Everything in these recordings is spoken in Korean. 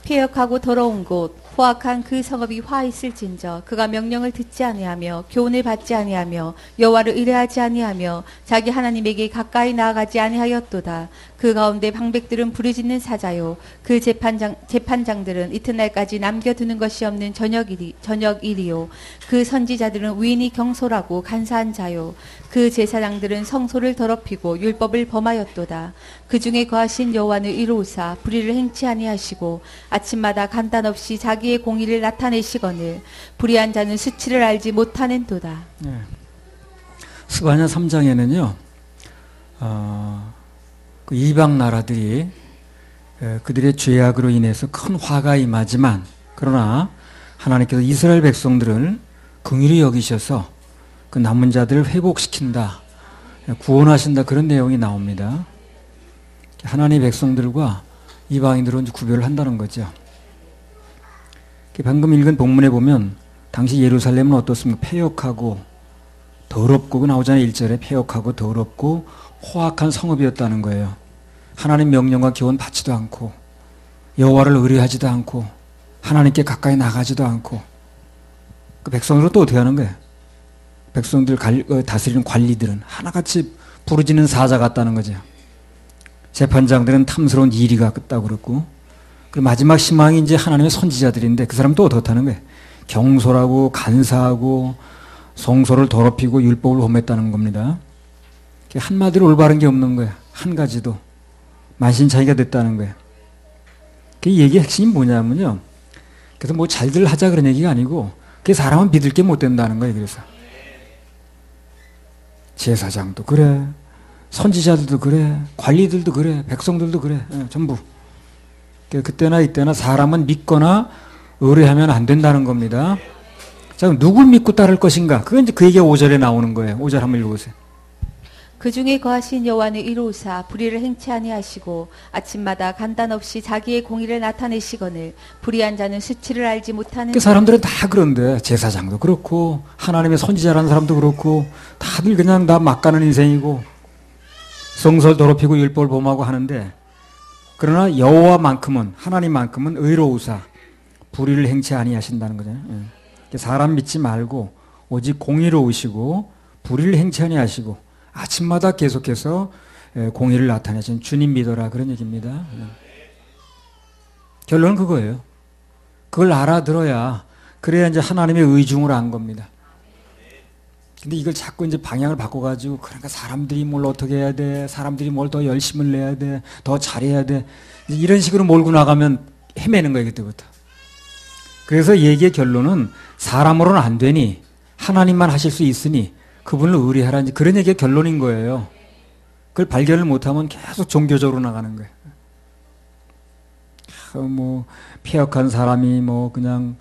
폐역하고 더러운 곳 포악한 그 성읍이 화 있을진저 그가 명령을 듣지 아니하며 교훈을 받지 아니하며 여호와를 의뢰하지 아니하며 자기 하나님에게 가까이 나아가지 아니하였도다. 그 가운데 방백들은 부르짖는 사자요 그 재판장들은 이튿날까지 남겨두는 것이 없는 저녁일이요 그 선지자들은 위인이 경솔하고 간사한 자요 그 제사장들은 성소를 더럽히고 율법을 범하였도다. 그 중에 거하신 여호와는 이로우사 불의를 행치 아니하시고 아침마다 간단 없이 자기의 공의를 나타내시거늘 불의한 자는 수치를 알지 못하는도다. 네. 스바냐 3장에는요 그 이방 나라들이 그들의 죄악으로 인해서 큰 화가 임하지만 그러나 하나님께서 이스라엘 백성들을 긍휼히 여기셔서 그 남은 자들을 회복시킨다, 구원하신다, 그런 내용이 나옵니다. 하나님의 백성들과 이방인들은 구별을 한다는 거죠. 방금 읽은 본문에 보면 당시 예루살렘은 어떻습니까? 폐역하고 더럽고, 나오잖아요. 1절에 폐역하고 더럽고 호악한 성읍이었다는 거예요. 하나님 명령과 교훈 받지도 않고 여호와를 의뢰하지도 않고 하나님께 가까이 나가지도 않고 그 백성들은 또 어떻게 하는 거예요? 백성들 다스리는 관리들은 하나같이 부르짖는 사자 같다는 거죠. 재판장들은 탐스러운 이리가 같다고 그랬고, 그리고 마지막 희망이 이제 하나님의 선지자들인데 그 사람은 또 어떻다는 거예요? 경솔하고 간사하고 성소를 더럽히고 율법을 범했다는 겁니다. 한마디로 올바른 게 없는 거예요. 한 가지도. 만신창이가 됐다는 거예요. 그 얘기의 핵심이 뭐냐면요, 그래서 뭐 잘들 하자 그런 얘기가 아니고 그 사람은 믿을 게 못 된다는 거예요. 그래서 제사장도 그래, 선지자들도 그래, 관리들도 그래, 백성들도 그래, 전부. 그때나 이때나 사람은 믿거나 의뢰하면 안 된다는 겁니다. 자, 그럼 누굴 믿고 따를 것인가? 그건 이제 그 얘기가 5절에 나오는 거예요. 5절 한번 읽어보세요. 그 중에 거하신 여호와는 이로우사 불의를 행치 아니하시고 아침마다 간단 없이 자기의 공의를 나타내시거늘 불의한 자는 수치를 알지 못하는. 그 사람들은 다 그런데 제사장도 그렇고 하나님의 선지자라는 사람도 그렇고 다들 그냥 다 막가는 인생이고 성소를 더럽히고 율법을 범하고 하는데, 그러나 여호와만큼은, 하나님만큼은 의로우사 불의를 행치 아니하신다는 거잖아요. 사람 믿지 말고 오직 공의로우시고 불의를 행치 아니하시고 아침마다 계속해서 공의를 나타내신 주님 믿어라, 그런 얘기입니다. 결론은 그거예요. 그걸 알아들어야, 그래야 이제 하나님의 의중을 안 겁니다. 근데 이걸 자꾸 이제 방향을 바꿔가지고, 그러니까 사람들이 뭘 어떻게 해야 돼, 사람들이 뭘 더 열심을 내야 돼, 더 잘해야 돼, 이런 식으로 몰고 나가면 헤매는 거예요, 그때부터. 그래서 얘기의 결론은 사람으로는 안 되니 하나님만 하실 수 있으니 그분을 의뢰하라, 그런 얘기가 결론인 거예요. 그걸 발견을 못하면 계속 종교적으로 나가는 거예요. 뭐 폐역한 사람이 뭐 그냥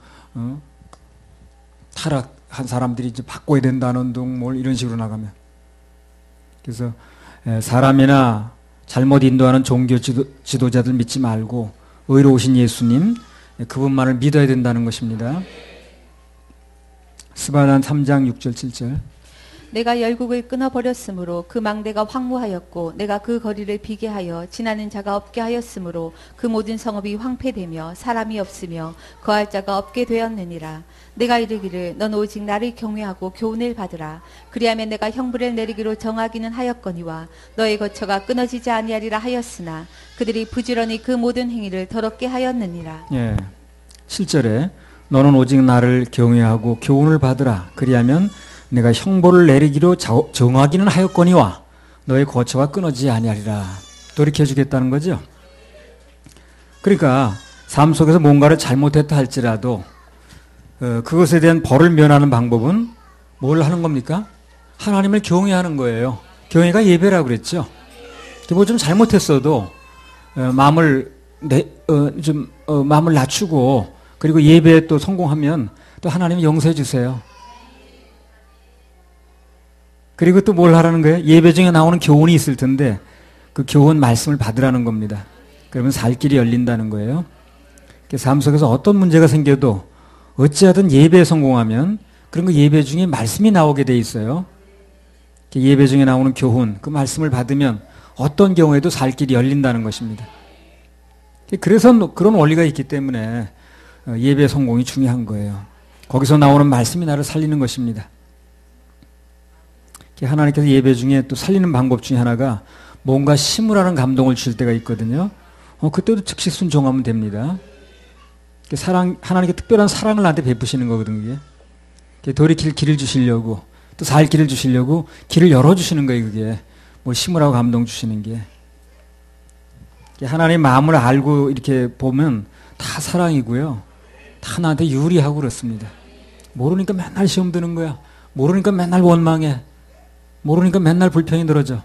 타락한 사람들이 이제 바꿔야 된다는 둥 뭘 이런 식으로 나가면, 그래서 사람이나 잘못 인도하는 종교 지도자들 믿지 말고 의로우신 예수님, 그분만을 믿어야 된다는 것입니다. 스바냐 3장 6절 7절. 내가 열국을 끊어버렸으므로 그 망대가 황무하였고 내가 그 거리를 비게 하여 지나는 자가 없게 하였으므로 그 모든 성읍이 황폐되며 사람이 없으며 거할 자가 없게 되었느니라. 내가 이르기를 넌 오직 나를 경외하고 교훈을 받으라. 그리하면 내가 형벌을 내리기로 정하기는 하였거니와 너의 거처가 끊어지지 아니하리라 하였으나 그들이 부지런히 그 모든 행위를 더럽게 하였느니라. 예, 7절에 너는 오직 나를 경외하고 교훈을 받으라. 그리하면 내가 형벌을 내리기로 정하기는 하였거니와 너의 거처가 끊어지지 아니하리라. 돌이켜 주겠다는 거죠. 그러니까 삶 속에서 뭔가를 잘못했다 할지라도 그것에 대한 벌을 면하는 방법은 뭘 하는 겁니까? 하나님을 경외하는 거예요. 경외가 예배라고 그랬죠. 뭐 좀 잘못했어도 마음을 낮추고, 그리고 예배에 또 성공하면 또 하나님이 용서해 주세요. 그리고 또 뭘 하라는 거예요? 예배 중에 나오는 교훈이 있을 텐데 그 교훈 말씀을 받으라는 겁니다. 그러면 살 길이 열린다는 거예요. 삶 속에서 어떤 문제가 생겨도 어찌하든 예배에 성공하면 그런 거 예배 중에 말씀이 나오게 돼 있어요. 예배 중에 나오는 교훈, 그 말씀을 받으면 어떤 경우에도 살 길이 열린다는 것입니다. 그래서 그런 원리가 있기 때문에 예배 성공이 중요한 거예요. 거기서 나오는 말씀이 나를 살리는 것입니다. 하나님께서 예배 중에 또 살리는 방법 중에 하나가 뭔가 심으라는 감동을 주실 때가 있거든요. 그때도 즉시 순종하면 됩니다. 하나님께 특별한 사랑을 나한테 베푸시는 거거든요. 그게 돌이킬 길을 주시려고, 또 살 길을 주시려고 길을 열어주시는 거예요. 그게 뭐 심으라고 감동 주시는 게. 하나님의 마음을 알고 이렇게 보면 다 사랑이고요. 다 나한테 유리하고 그렇습니다. 모르니까 맨날 시험 드는 거야. 모르니까 맨날 원망해. 모르니까 맨날 불평이 늘어져.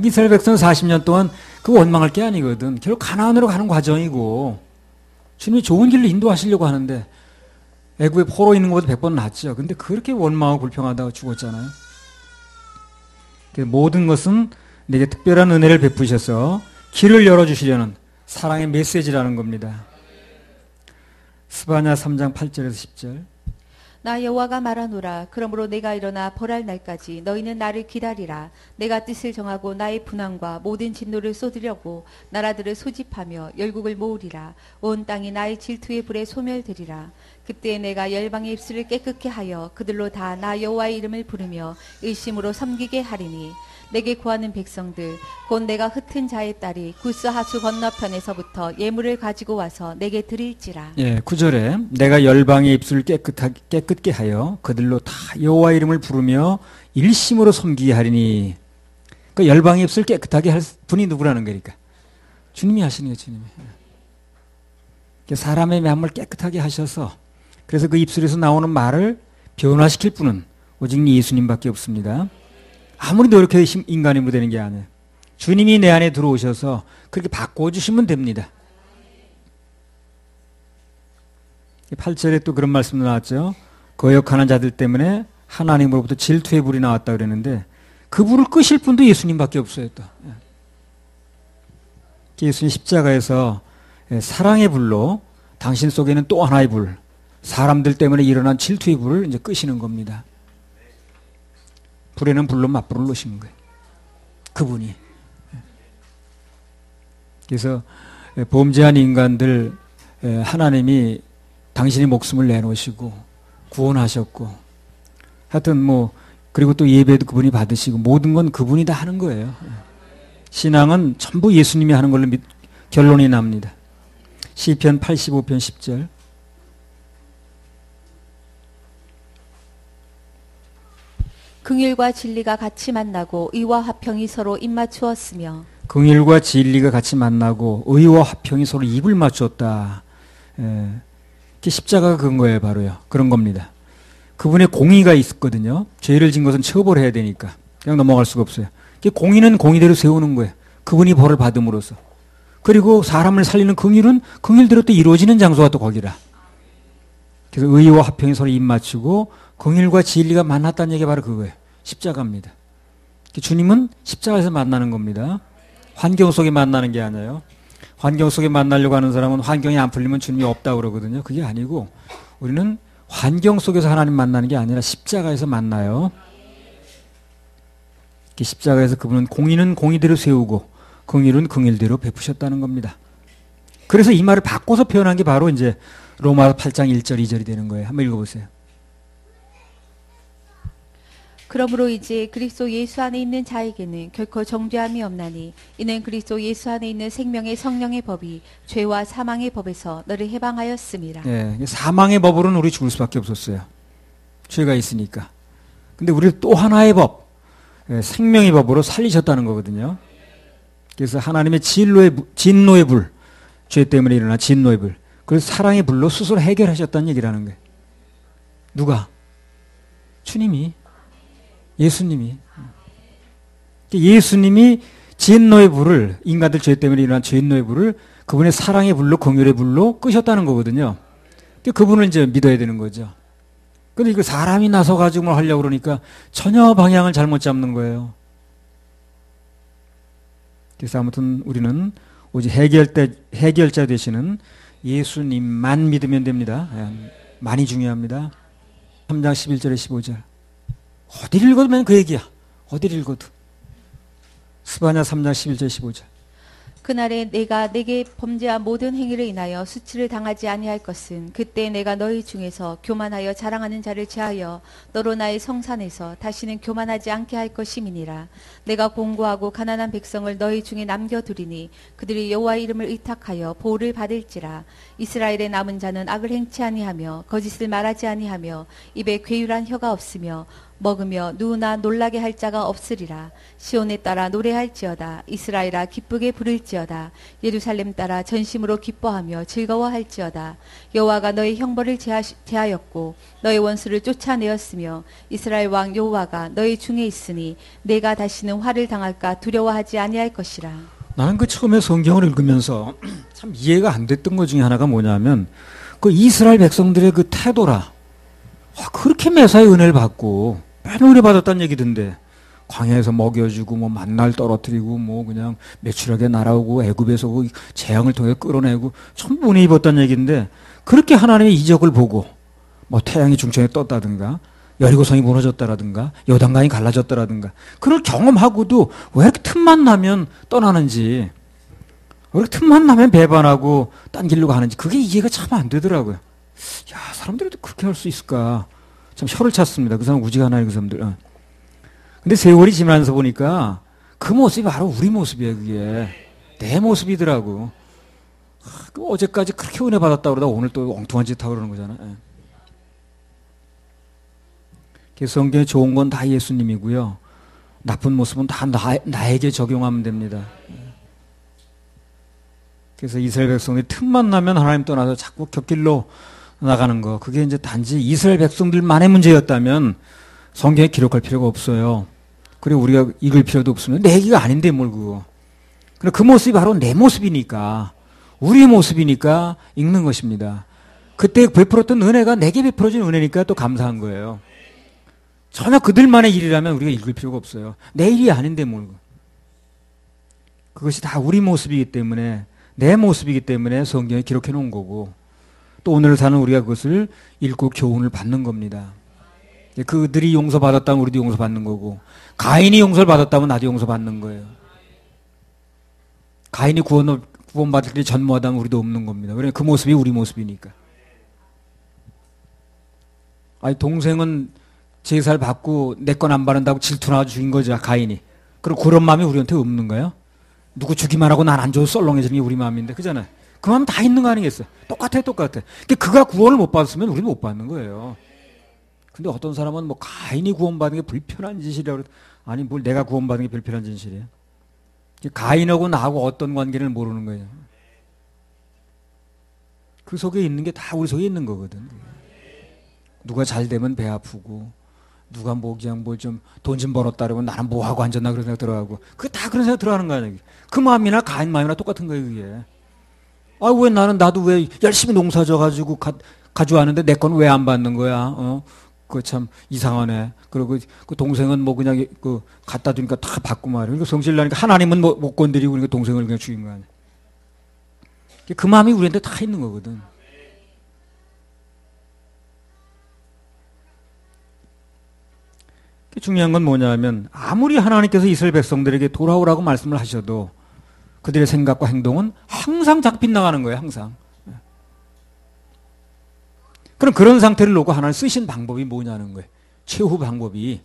이스라엘 백성은 40년 동안 그 원망할 게 아니거든. 결국 가나안으로 가는 과정이고 주님이 좋은 길로 인도하시려고 하는데 애굽에 포로 있는 것보다 100번 낫죠. 근데 그렇게 원망하고 불평하다가 죽었잖아요. 모든 것은 내게 특별한 은혜를 베푸셔서 길을 열어주시려는 사랑의 메시지라는 겁니다. 스바냐 3장 8절에서 10절. 나 여호와가 말하노라. 그러므로 내가 일어나 벌할 날까지 너희는 나를 기다리라. 내가 뜻을 정하고 나의 분함과 모든 진노를 쏟으려고 나라들을 소집하며 열국을 모으리라. 온 땅이 나의 질투의 불에 소멸되리라. 그때 내가 열방의 입술을 깨끗게 하여 그들로 다 나 여호와의 이름을 부르며 일심으로 섬기게 하리니 내게 구하는 백성들 곧 내가 흩은 자의 딸이 구스 하수 건너편에서부터 예물을 가지고 와서 내게 드릴지라. 예, 9절에 내가 열방의 입술을 깨끗게 하여 그들로 다 여호와의 이름을 부르며 일심으로 섬기게 하리니. 그 열방의 입술 깨끗하게 할 분이 누구라는 거니까 주님이 하시는 거예요. 주님이. 사람의 마음을 깨끗하게 하셔서 그래서 그 입술에서 나오는 말을 변화시킬 분은 오직 예수님밖에 없습니다. 아무리 노력해도 인간이 되는 게 아니에요. 주님이 내 안에 들어오셔서 그렇게 바꿔주시면 됩니다. 8절에 또 그런 말씀도 나왔죠. 거역하는 자들 때문에 하나님으로부터 질투의 불이 나왔다 그랬는데 그 불을 끄실 분도 예수님밖에 없어요. 또. 예수님 십자가에서 사랑의 불로 당신 속에는 또 하나의 불, 사람들 때문에 일어난 질투의 불을 이제 끄시는 겁니다. 불에는 불로 맞불을 놓으신 거예요. 그분이. 그래서 범죄한 인간들 하나님이 당신의 목숨을 내놓으시고 구원하셨고 하여튼 뭐 그리고 또 예배도 그분이 받으시고 모든 건 그분이 다 하는 거예요. 신앙은 전부 예수님이 하는 걸로 결론이 납니다. 시편 85편 10절. 긍휼과 진리가 같이 만나고 의와 화평이 서로 입맞추었으며. 긍휼과 진리가 같이 만나고 의와 화평이 서로 입을 맞추었다. 십자가가 그런 거예요. 바로요. 그런 겁니다. 그분의 공의가 있었거든요. 죄를 진 것은 처벌해야 되니까 그냥 넘어갈 수가 없어요. 공의는 공의대로 세우는 거예요. 그분이 벌을 받음으로써. 그리고 사람을 살리는 긍휼은 긍휼대로 또 이루어지는 장소가 또 거기라. 그래서 의와 화평이 서로 입 맞추고 긍휼과 진리가 만났다는 얘기가 바로 그거예요. 십자가입니다. 주님은 십자가에서 만나는 겁니다. 환경 속에 만나는 게 아니에요. 환경 속에 만나려고 하는 사람은 환경이 안 풀리면 주님이 없다고 그러거든요. 그게 아니고 우리는 환경 속에서 하나님 만나는 게 아니라 십자가에서 만나요. 십자가에서 그분은 공의는 공의대로 세우고 긍휼은 긍휼대로 베푸셨다는 겁니다. 그래서 이 말을 바꿔서 표현한 게 바로 이제 로마서 8장 1절 2절이 되는 거예요. 한번 읽어보세요. 그러므로 이제 그리스도 예수 안에 있는 자에게는 결코 정죄함이 없나니 이는 그리스도 예수 안에 있는 생명의 성령의 법이 죄와 사망의 법에서 너를 해방하였음이라. 예, 사망의 법으로는 우리 죽을 수밖에 없었어요. 죄가 있으니까. 근데 우리를 또 하나의 법, 생명의 법으로 살리셨다는 거거든요. 그래서 하나님의 진노의 불, 죄 때문에 일어난 진노의 불, 그래서 사랑의 불로 스스로 해결하셨다는 얘기라는 거예요. 누가? 주님이. 예수님이. 예수님이 진노의 불을, 인간들 죄 때문에 일어난 진노의 불을 그분의 사랑의 불로, 긍휼의 불로 끄셨다는 거거든요. 그분을 이제 믿어야 되는 거죠. 근데 이거 사람이 나서가지고 뭘 하려고 그러니까 전혀 방향을 잘못 잡는 거예요. 그래서 아무튼 우리는 오직 해결자 되시는 예수님만 믿으면 됩니다. 많이 중요합니다. 3장 11절에 15절. 어디를 읽어도 맨 그 얘기야. 어디를 읽어도. 스바냐 3장 11절 15절. 그날에 내가 내게 범죄한 모든 행위를 인하여 수치를 당하지 아니할 것은 그때 내가 너희 중에서 교만하여 자랑하는 자를 제하여 너로 나의 성산에서 다시는 교만하지 않게 할 것임이니라. 내가 공고하고 가난한 백성을 너희 중에 남겨두리니 그들이 여호와의 이름을 의탁하여 보호를 받을지라. 이스라엘의 남은 자는 악을 행치 아니하며 거짓을 말하지 아니하며 입에 괴율한 혀가 없으며 먹으며 누우나 놀라게 할 자가 없으리라. 시온에 따라 노래할지어다. 이스라엘아 기쁘게 부를지어다. 예루살렘 따라 전심으로 기뻐하며 즐거워할지어다. 여호와가 너의 형벌을 제하였고 너의 원수를 쫓아내었으며 이스라엘 왕 여호와가 너희 중에 있으니 내가 다시는 화를 당할까 두려워하지 아니할 것이라. 나는 그 처음에 성경을 읽으면서 참 이해가 안 됐던 것 중에 하나가 뭐냐면 그 이스라엘 백성들의 그 태도라. 그렇게 메사의 은혜를 받고 맨 은혜 받았다는 얘기던데 광야에서 먹여주고 뭐 만날 떨어뜨리고 뭐 그냥 매출하게 날아오고 애굽에서 그 재앙을 통해 끌어내고 전부 은혜 입었다는 얘기인데 그렇게 하나님의 이적을 보고 뭐 태양이 중천에 떴다든가 여리고성이 무너졌다라든가 요단강이 갈라졌다라든가 그걸 경험하고도 왜 이렇게 틈만 나면 떠나는지 왜 이렇게 틈만 나면 배반하고 딴 길로 가는지 그게 이해가 참 안 되더라고요. 야, 사람들이 그렇게 할 수 있을까? 참 혀를 찼습니다. 그 사람 우지가 하나의 그 사람들. 근데 세월이 지나면서 보니까 그 모습이 바로 우리 모습이에요. 그게 내 모습이더라고. 어제까지 그렇게 은혜 받았다 그러다 오늘 또 엉뚱한 짓 하고 그러는 거잖아. 성경에 좋은 건 다 예수님이고요. 나쁜 모습은 다 나에게 적용하면 됩니다. 그래서 이스라엘 백성이 틈만 나면 하나님 떠나서 자꾸 곁길로 나가는 거. 그게 이제 단지 이스라엘 백성들만의 문제였다면 성경에 기록할 필요가 없어요. 그리고 우리가 읽을 필요도 없으면 내 얘기가 아닌데 뭘 그거. 그래 그 모습이 바로 내 모습이니까 우리의 모습이니까 읽는 것입니다. 그때 베풀었던 은혜가 내게 베풀어진 은혜니까 또 감사한 거예요. 전혀 그들만의 일이라면 우리가 읽을 필요가 없어요. 내 일이 아닌데 뭘. 그것이 다 우리 모습이기 때문에 내 모습이기 때문에 성경에 기록해 놓은 거고 또 오늘 사는 우리가 그것을 읽고 교훈을 받는 겁니다. 그들이 용서받았다면 우리도 용서받는 거고 가인이 용서를 받았다면 나도 용서받는 거예요. 가인이 구원받을 때 전무하다면 우리도 없는 겁니다. 그러니까 그 모습이 우리 모습이니까. 아니 동생은 제사를 받고 내 건 안 받는다고 질투나 죽인 거죠. 가인이. 그리고 그런 마음이 우리한테 없는 거예요. 누구 주기만 하고 난 안 줘도 썰렁해지는 게 우리 마음인데 그잖아요. 그 마음 다 있는 거 아니겠어요? 똑같아. 근데 그가 구원을 못 받았으면 우리는 못 받는 거예요. 근데 어떤 사람은 뭐 가인이 구원받는 게 불편한 짓이라고 아니 뭘 내가 구원받는 게 불편한 짓이래요. 가인하고 나하고 어떤 관계를 모르는 거예요. 그 속에 있는 게 다 우리 속에 있는 거거든. 누가 잘 되면 배 아프고 누가 뭐 그냥 뭐 좀 돈 좀 벌었다 그러면 나는 뭐 하고 앉았나 그런 생각 들어가고 그게 다 그런 생각 들어가는 거 아니에요. 그 마음이나 가인 마음이나 똑같은 거예요. 그게. 아 왜 나도 왜 열심히 농사 져가지고 가져왔는데 내 건 왜 안 받는 거야? 그거 참 이상하네. 그리고 그 동생은 뭐 그냥 그 갖다 주니까 다 받고 말이야. 그러니까 성질나니까 하나님은 뭐 못 건드리고 그러니까 동생을 그냥 죽인 거 아니야. 그 마음이 우리한테 다 있는 거거든. 중요한 건 뭐냐면 아무리 하나님께서 이스라엘 백성들에게 돌아오라고 말씀을 하셔도 그들의 생각과 행동은 항상 잡힌 나가는 거예요. 항상. 그럼 그런 상태를 놓고 하나님 쓰신 방법이 뭐냐는 거예요. 최후 방법이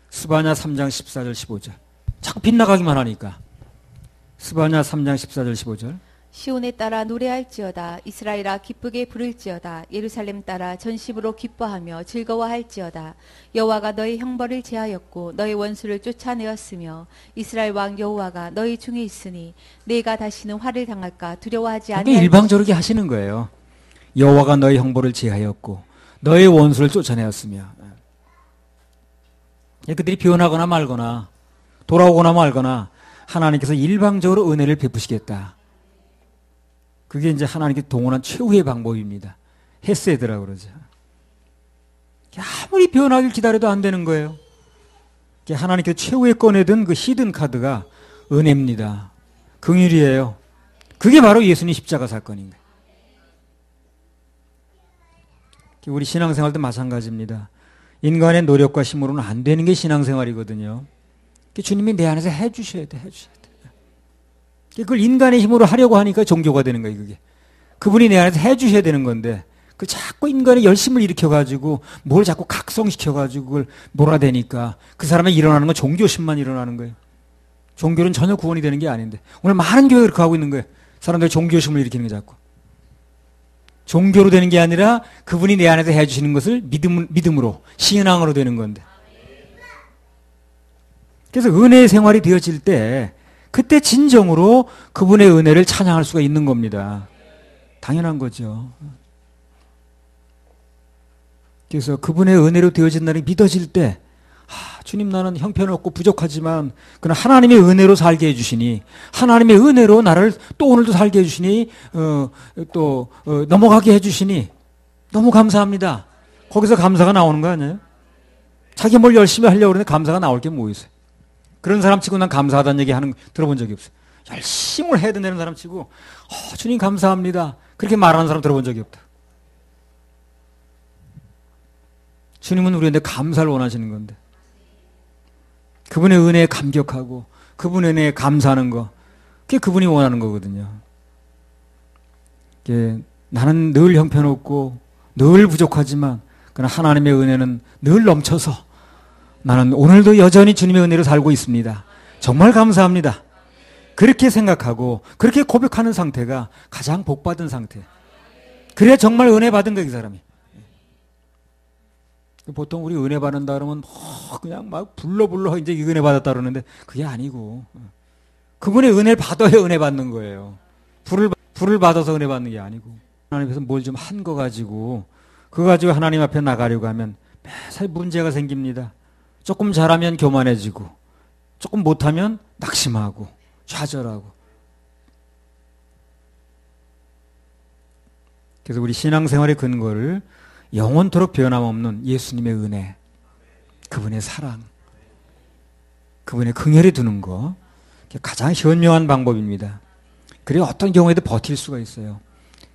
스바냐 3장 14절 15절 자꾸 빗나가기만 하니까 스바냐 3장 14절 15절 시온에 따라 노래할지어다. 이스라엘아 기쁘게 부를지어다. 예루살렘 따라 전심으로 기뻐하며 즐거워할지어다. 여호와가 너의 형벌을 제하였고 너의 원수를 쫓아내었으며 이스라엘 왕 여호와가 너희 중에 있으니 내가 다시는 화를 당할까 두려워하지 아니할 일방적으로 하시는 거예요. 여호와가 너의 형벌을 제하였고 너의 원수를 쫓아내었으며 그들이 변하거나 말거나 돌아오거나 말거나 하나님께서 일방적으로 은혜를 베푸시겠다. 그게 이제 하나님께 동원한 최후의 방법입니다. 헤세드라고 그러죠. 아무리 변하길 기다려도 안 되는 거예요. 하나님께서 최후에 꺼내든 그 히든 카드가 은혜입니다. 긍휼이에요. 그게 바로 예수님 십자가 사건인 거예요. 우리 신앙생활도 마찬가지입니다. 인간의 노력과 힘으로는 안 되는 게 신앙생활이거든요. 주님이 내 안에서 해주셔야 돼. 그걸 인간의 힘으로 하려고 하니까 종교가 되는 거예요, 그게. 그분이 내 안에서 해주셔야 되는 건데, 그 자꾸 인간의 열심을 일으켜가지고, 뭘 자꾸 각성시켜가지고, 그걸 몰아대니까, 그 사람의 일어나는 건 종교심만 일어나는 거예요. 종교는 전혀 구원이 되는 게 아닌데. 오늘 많은 교회가 그렇게 하고 있는 거예요. 사람들이 종교심을 일으키는 거 자꾸. 종교로 되는 게 아니라, 그분이 내 안에서 해주시는 것을 믿음으로, 신앙으로 되는 건데. 그래서 은혜의 생활이 되어질 때, 그때 진정으로 그분의 은혜를 찬양할 수가 있는 겁니다. 당연한 거죠. 그래서 그분의 은혜로 되어진다는 게 믿어질 때, 주님 나는 형편없고 부족하지만 그러나 하나님의 은혜로 살게 해주시니, 하나님의 은혜로 나를 또 오늘도 살게 해주시니, 넘어가게 해주시니 너무 감사합니다. 거기서 감사가 나오는 거 아니에요? 자기 뭘 열심히 하려고 그러는데 감사가 나올 게 뭐 있어요? 그런 사람 치고 난 감사하다는 얘기 들어본 적이 없어요. 열심히 해야 된다는 사람 치고 주님 감사합니다. 그렇게 말하는 사람 들어본 적이 없다. 주님은 우리한테 감사를 원하시는 건데, 그분의 은혜에 감격하고 그분의 은혜에 감사하는 거, 그게 그분이 원하는 거거든요. 나는 늘 형편없고 늘 부족하지만 그러나 하나님의 은혜는 늘 넘쳐서 나는 오늘도 여전히 주님의 은혜로 살고 있습니다. 정말 감사합니다. 그렇게 생각하고 그렇게 고백하는 상태가 가장 복받은 상태. 그래야 정말 은혜 받은 거야, 이 사람이. 보통 우리 은혜 받는다 그러면 그냥 막 불러 이제 은혜 받았다 그러는데 그게 아니고, 그분의 은혜를 받아야 은혜 받는 거예요. 불을 받아서 은혜 받는 게 아니고, 하나님께서 뭘 좀 한 거 가지고 그거 가지고 하나님 앞에 나가려고 하면 매사에 문제가 생깁니다. 조금 잘하면 교만해지고, 조금 못하면 낙심하고 좌절하고. 그래서 우리 신앙생활의 근거를 영원토록 변함없는 예수님의 은혜, 그분의 사랑, 그분의 긍휼에 두는 거, 가장 현명한 방법입니다. 그래야 어떤 경우에도 버틸 수가 있어요.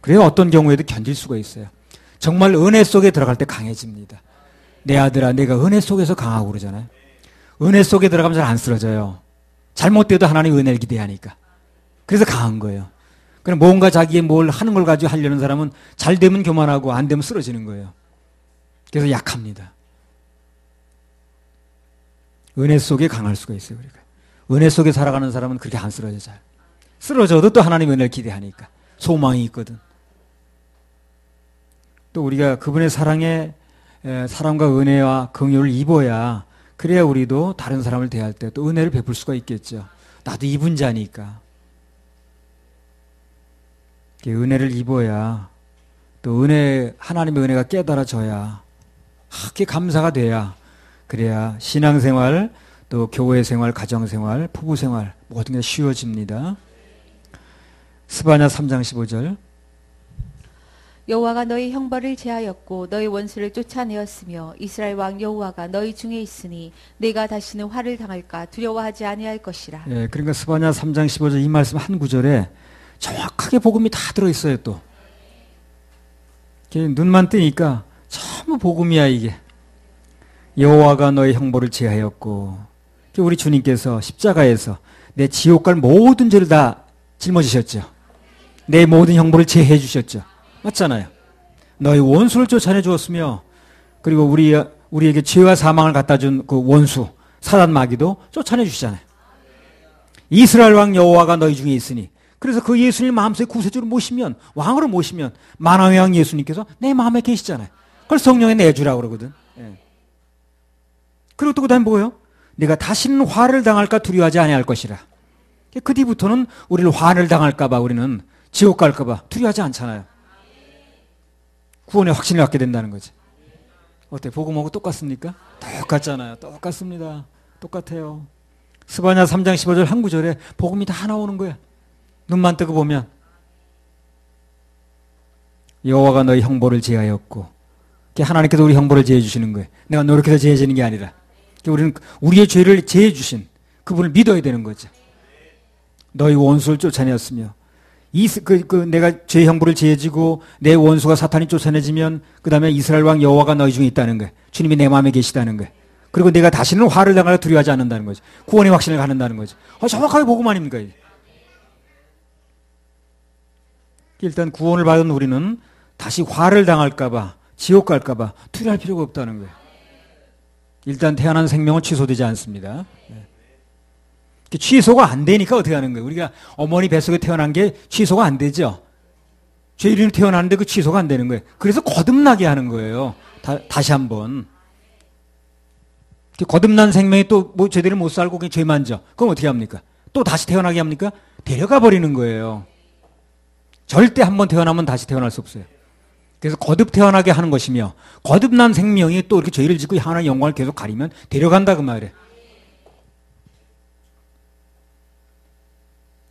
그래야 어떤 경우에도 견딜 수가 있어요. 정말 은혜 속에 들어갈 때 강해집니다. 내 아들아, 내가 은혜 속에서 강하고 그러잖아요. 은혜 속에 들어가면 잘 안 쓰러져요. 잘못돼도 하나님 은혜를 기대하니까. 그래서 강한 거예요. 그냥 뭔가 자기의 뭘 하는 걸 가지고 하려는 사람은 잘 되면 교만하고 안 되면 쓰러지는 거예요. 그래서 약합니다. 은혜 속에 강할 수가 있어요, 우리가. 은혜 속에 살아가는 사람은 그렇게 안 쓰러져 잘. 쓰러져도 또 하나님의 은혜를 기대하니까. 소망이 있거든. 또 우리가 그분의 사랑과 은혜와 긍휼을 입어야, 그래야 우리도 다른 사람을 대할 때 또 은혜를 베풀 수가 있겠죠. 나도 입은 자니까. 은혜를 입어야, 또 하나님의 은혜가 깨달아져야, 그게 감사가 돼야, 그래야 신앙생활, 또 교회생활, 가정생활, 부부생활 모든 게 쉬워집니다. 스바냐 3장 15절. 여호와가 너희 형벌을 제하였고 너희 원수를 쫓아내었으며 이스라엘 왕 여호와가 너희 중에 있으니 내가 다시는 화를 당할까 두려워하지 아니할 것이라. 예, 그러니까 스바냐 3장 15절 이 말씀 한 구절에 정확하게 복음이 다 들어있어요. 또 눈만 뜨니까 전부 복음이야 이게. 여호와가 너의 형벌을 제하였고, 우리 주님께서 십자가에서 내 지옥 갈 모든 죄를 다 짊어지셨죠. 내 모든 형벌을 제해 주셨죠. 맞잖아요. 너희 원수를 쫓아내 주었으며, 그리고 우리에게 죄와 사망을 갖다 준 그 원수 사단 마귀도 쫓아내 주시잖아요. 이스라엘 왕 여호와가 너희 중에 있으니, 그래서 그 예수님 마음속에 구세주로 모시면, 왕으로 모시면 만왕의 왕 예수님께서 내 마음에 계시잖아요. 그걸 성령에 내주라고 그러거든. 예. 그리고 또 그 다음에 뭐예요? 내가 다시는 화를 당할까 두려워하지 아니할 것이라. 그 뒤부터는 우리를 화를 당할까 봐, 우리는 지옥 갈까 봐 두려워하지 않잖아요. 구원의 확신을 갖게 된다는 거지. 어때? 복음하고 똑같습니까? 똑같잖아요. 똑같습니다. 똑같아요. 스바냐 3장 15절 한 구절에 복음이 다 나오는 거야. 눈만 뜨고 보면. 여호와가 너희 형벌을 제하였고, 하나님께서 우리 형벌을 제해 주시는 거예요. 내가 노력해서 제해지는 게 아니라. 우리는 우리의 죄를 제해 주신 그분을 믿어야 되는 거죠. 너희 원수를 쫓아내었으며, 내가 죄 형벌을 제해지고 내 원수가 사탄이 쫓아내지면 그 다음에 이스라엘 왕 여호와가 너희 중에 있다는 거예요. 주님이 내 마음에 계시다는 거예요. 그리고 내가 다시는 화를 당하려 두려워하지 않는다는 거죠. 구원의 확신을 갖는다는 거죠. 정확하게 복음 아닙니까? 일단 구원을 받은 우리는 다시 화를 당할까봐, 지옥 갈까봐 두려워할 필요가 없다는 거예요. 일단 태어난 생명은 취소되지 않습니다. 취소가 안 되니까 어떻게 하는 거예요? 우리가 어머니 뱃속에 태어난 게 취소가 안 되죠. 죄인으로 태어났는데 그 취소가 안 되는 거예요. 그래서 거듭나게 하는 거예요. 다시 한번. 거듭난 생명이 또 뭐 제대로 못 살고 그냥 죄만 져. 그럼 어떻게 합니까? 또 다시 태어나게 합니까? 데려가 버리는 거예요. 절대 한번 태어나면 다시 태어날 수 없어요. 그래서 거듭 태어나게 하는 것이며, 거듭난 생명이 또 이렇게 죄를 짓고 하나님의 영광을 계속 가리면 데려간다 그 말이에요.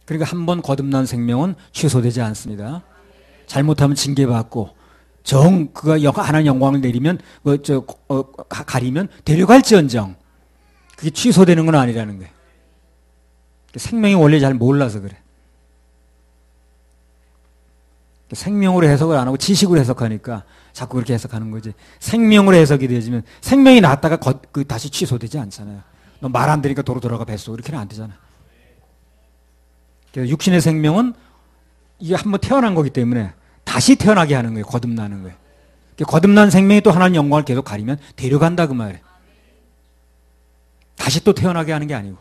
그러니까 한번 거듭난 생명은 취소되지 않습니다. 잘못하면 징계받고, 그가 하나님의 영광을 내리면, 가리면 데려갈지언정, 그게 취소되는 건 아니라는 거예요. 생명이 원래 잘 몰라서 그래. 생명으로 해석을 안 하고 지식으로 해석하니까 자꾸 그렇게 해석하는 거지. 생명으로 해석이 되어지면 생명이 났다가 다시 취소되지 않잖아요. 너 말 안 들으니까 도로 돌아가 뱃속 이렇게는 안 되잖아요. 그래서 육신의 생명은 이게 한번 태어난 거기 때문에 다시 태어나게 하는 거예요. 거듭나는 거예요. 거듭난 생명이 또 하나님 영광을 계속 가리면 데려간다 그 말이에요. 다시 또 태어나게 하는 게 아니고.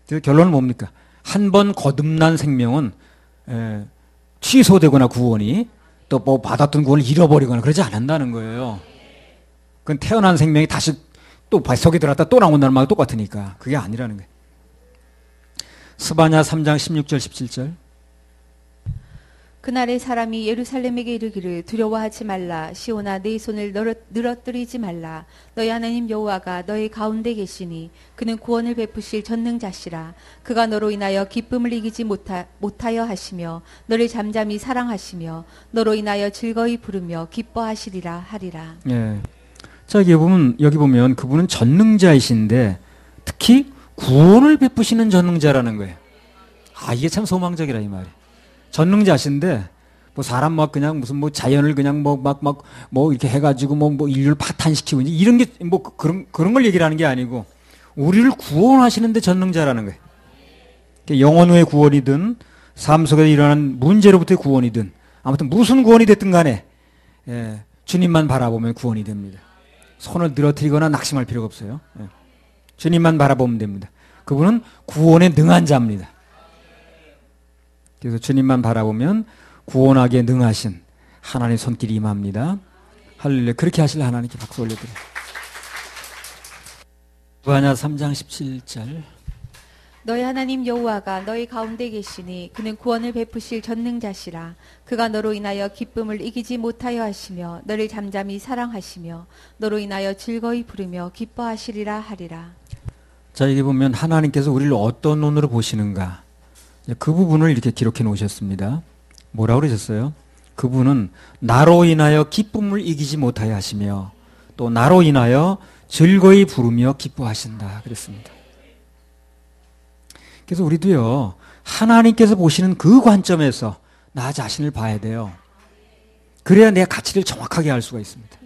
그래서 결론은 뭡니까? 한 번 거듭난 생명은 취소되거나 구원이 또 뭐 받았던 구원을 잃어버리거나 그러지 않는다는 거예요. 그건 태어난 생명이 다시 또 뱃속에 들어갔다 또 나온다는 말과 똑같으니까 그게 아니라는 거예요. 스바냐 3장 16절 17절. 그날에 사람이 예루살렘에게 이르기를 두려워하지 말라. 시온아 네 손을 늘어뜨리지 말라. 너희 하나님 여호와가 너희 가운데 계시니 그는 구원을 베푸실 전능자시라. 그가 너로 인하여 기쁨을 이기지 못하여 하시며 너를 잠잠히 사랑하시며 너로 인하여 즐거이 부르며 기뻐하시리라 하리라. 예. 자, 여기 보면 그분은 전능자이신데 특히 구원을 베푸시는 전능자라는 거예요. 아, 이게 참 소망적이라 이 말이. 전능자신데 뭐 사람 막 그냥 무슨 뭐 자연을 그냥 뭐 이렇게 해가지고 뭐 인류를 파탄시키고 이런 게 뭐 그런 걸 얘기를 하는 게 아니고 우리를 구원하시는데 전능자라는 거예요. 영혼의 구원이든 삶 속에 일어난 문제로부터의 구원이든 아무튼 무슨 구원이 됐든 간에 주님만 바라보면 구원이 됩니다. 손을 늘어뜨리거나 낙심할 필요가 없어요. 주님만 바라보면 됩니다. 그분은 구원에 능한 자입니다. 그래서 주님만 바라보면 구원하기에 능하신 하나님의 손길이 임합니다. 할렐루야. 그렇게 하실 하나님께 박수 올려드려요. 스바냐 3장 17절. 너희 하나님 여호와가 너희 가운데 계시니 그는 구원을 베푸실 전능자시라. 그가 너로 인하여 기쁨을 이기지 못하여 하시며 너를 잠잠히 사랑하시며 너로 인하여 즐거이 부르며 기뻐하시리라 하리라. 자, 여기 보면 하나님께서 우리를 어떤 눈으로 보시는가, 그 부분을 이렇게 기록해 놓으셨습니다. 뭐라고 그러셨어요? 그분은 나로 인하여 기쁨을 이기지 못하여 하시며 또 나로 인하여 즐거이 부르며 기뻐하신다 그랬습니다. 그래서 우리도요, 하나님께서 보시는 그 관점에서 나 자신을 봐야 돼요. 그래야 내 가치를 정확하게 알 수가 있습니다.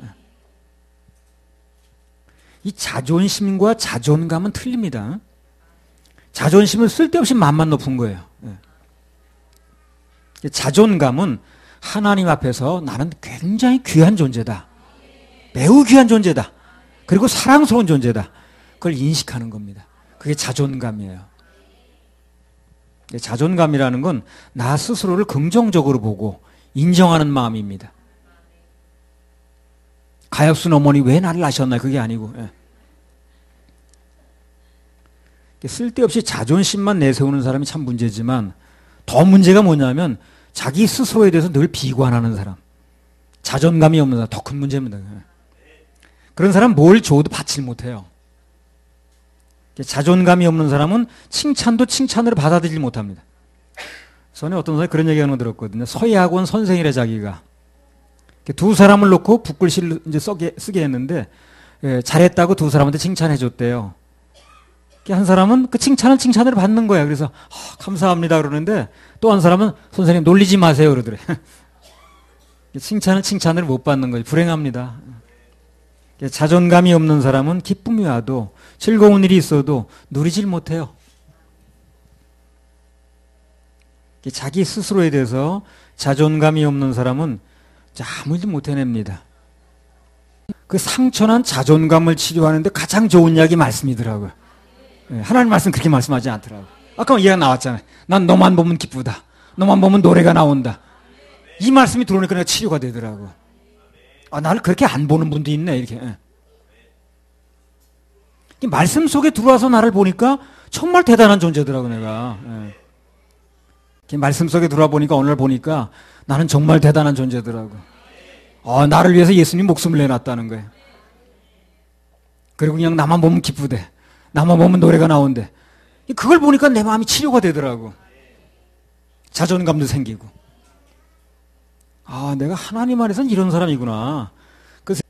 이 자존심과 자존감은 틀립니다. 자존심은 쓸데없이 맘만 높은 거예요. 자존감은 하나님 앞에서 나는 굉장히 귀한 존재다. 매우 귀한 존재다. 그리고 사랑스러운 존재다. 그걸 인식하는 겁니다. 그게 자존감이에요. 자존감이라는 건 나 스스로를 긍정적으로 보고 인정하는 마음입니다. 가엾은 어머니 왜 나를 낳으셨나요? 그게 아니고 쓸데없이 자존심만 내세우는 사람이 참 문제지만 더 문제가 뭐냐면 자기 스스로에 대해서 늘 비관하는 사람, 자존감이 없는 사람, 더 큰 문제입니다. 그런 사람 뭘 줘도 받질 못해요. 자존감이 없는 사람은 칭찬도 칭찬으로 받아들이지 못합니다. 전에 어떤 사람이 그런 얘기하는 거 들었거든요. 서예학원 선생이래 자기가. 두 사람을 놓고 붓글씨를 이제 쓰게 했는데 잘했다고 두 사람한테 칭찬해 줬대요. 한 사람은 그 칭찬을 받는 거야. 그래서 감사합니다 그러는데 또 한 사람은 선생님 놀리지 마세요 그러더래. 칭찬을 못 받는 거지. 불행합니다. 자존감이 없는 사람은 기쁨이 와도 즐거운 일이 있어도 누리질 못해요. 자기 스스로에 대해서 자존감이 없는 사람은 아무 일도 못 해냅니다. 그 상처난 자존감을 치료하는데 가장 좋은 약이 말씀이더라고요. 하나님 말씀 그렇게 말씀하지 않더라고요. 아까 얘기가 나왔잖아요. 난 너만 보면 기쁘다. 너만 보면 노래가 나온다. 이 말씀이 들어오니까 내가 치료가 되더라고요. 나를 그렇게 안 보는 분도 있네. 이렇게. 이 말씀 속에 들어와서 나를 보니까 정말 대단한 존재더라고 내가. 말씀 속에 들어와 보니까 오늘 보니까 나는 정말 대단한 존재더라고. 나를 위해서 예수님 목숨을 내놨다는 거예요. 그리고 그냥 나만 보면 기쁘대. 나만 보면 노래가 나온대. 그걸 보니까 내 마음이 치료가 되더라고. 자존감도 생기고. 내가 하나님 안에서는 이런 사람이구나. 그래서